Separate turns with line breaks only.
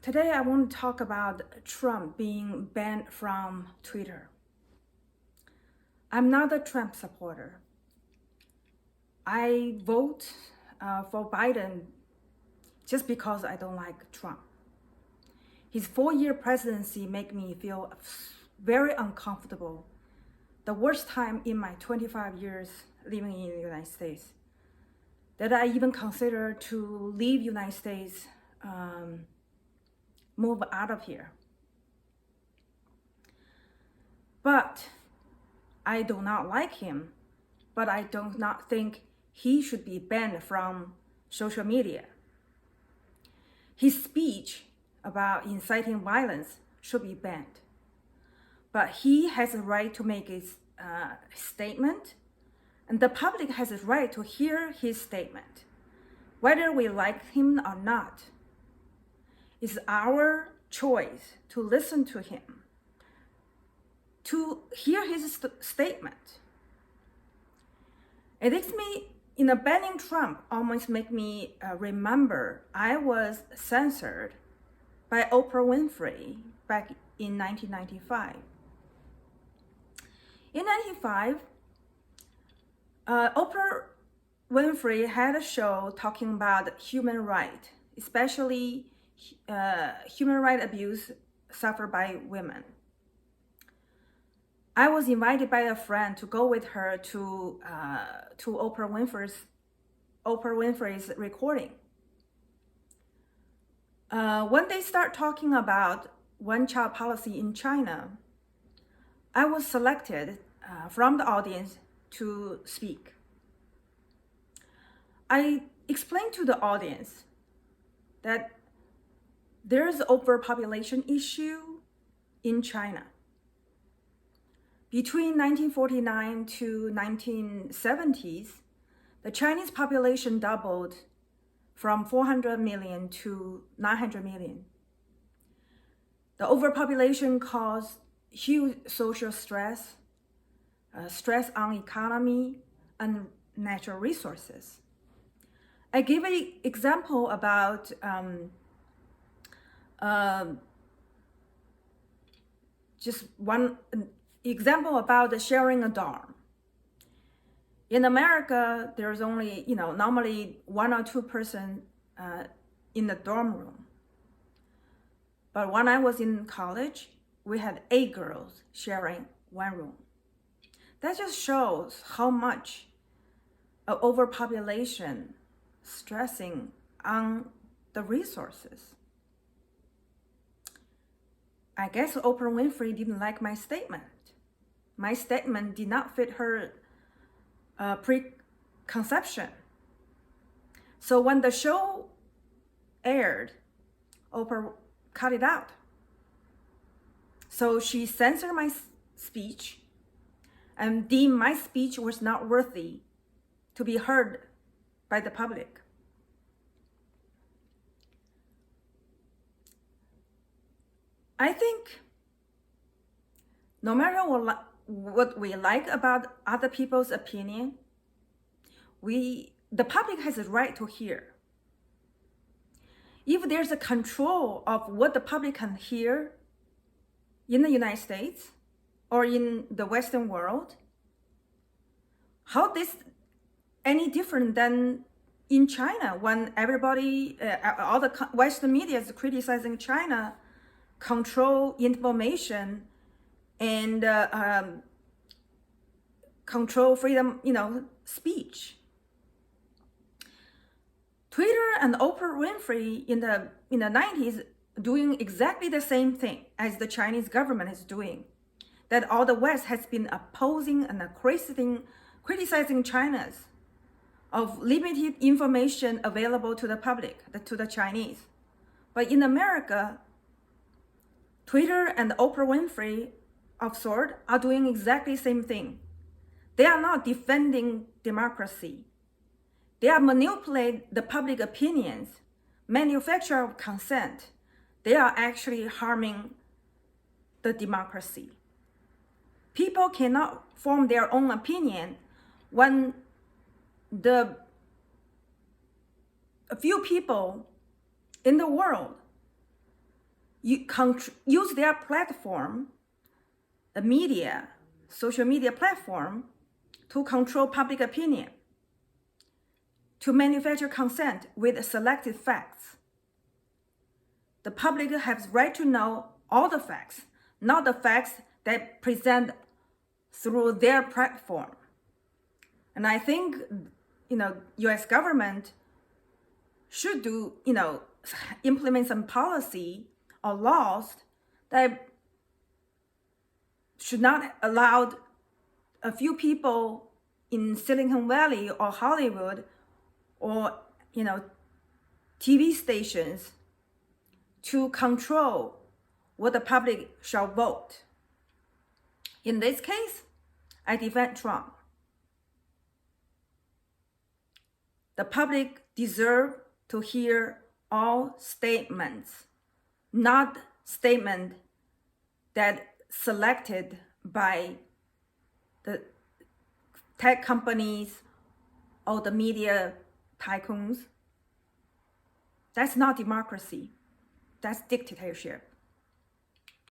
Today I want to talk about Trump being banned from Twitter. I'm not a Trump supporter. I vote for Biden just because I don't like Trump. His 4-year presidency made me feel very uncomfortable. The worst time in my 25 years living in the United States that I even consider to leave United States, move out of here. But I do not like him, but I do not think he should be banned from social media. His speech about inciting violence should be banned. But he has a right to make his statement, and the public has a right to hear his statement. Whether we like him or not, it's our choice to listen to him, to hear his statement. It makes me, banning Trump almost make me remember I was censored by Oprah Winfrey back in 1995. In 1995, Oprah Winfrey had a show talking about human rights, especially human rights abuse suffered by women. I was invited by a friend to go with her to Oprah Winfrey's recording. When they start talking about one-child policy in China, I was selected from the audience to speak. I explained to the audience that there's an overpopulation issue in China. Between 1949 to 1970s, the Chinese population doubled from 400 million to 900 million. The overpopulation caused huge social stress, stress on economy and natural resources. I give an example about just one example about sharing a dorm. In America, there's only, normally 1 or 2 person in the dorm room. But when I was in college, we had 8 girls sharing one room. That just shows how much overpopulation stressing on the resources. I guess Oprah Winfrey didn't like my statement. My statement did not fit her preconception. So when the show aired, Oprah cut it out. So she censored my speech and deemed my speech was not worthy to be heard by the public. I think no matter what we like about other people's opinion, the public has a right to hear. If there's a control of what the public can hear in the United States or in the Western world, how this any different than in China when everybody, all the Western media is criticizing China, control information and control freedom, speech. Twitter and Oprah Winfrey in the 90s doing exactly the same thing as the Chinese government is doing, that all the West has been opposing and criticizing China's of limited information available to the public, to the Chinese. But in America, Twitter and Oprah Winfrey of sort are doing exactly the same thing. They are not defending democracy. They are manipulating the public opinions, manufacture of consent. They are actually harming the democracy. People cannot form their own opinion when a few people in the world use their platform, the media, social media platform, to control public opinion, to manufacture consent with selective facts. The public has right to know all the facts, not the facts that present through their platform. And I think, U.S. government should implement some policy or laws that should not allow a few people in Silicon Valley or Hollywood or, TV stations to control what the public shall vote. In this case, I defend Trump. The public deserve to hear all statements, not statements that selected by the tech companies or the media tycoons. That's not democracy. That's dictatorship.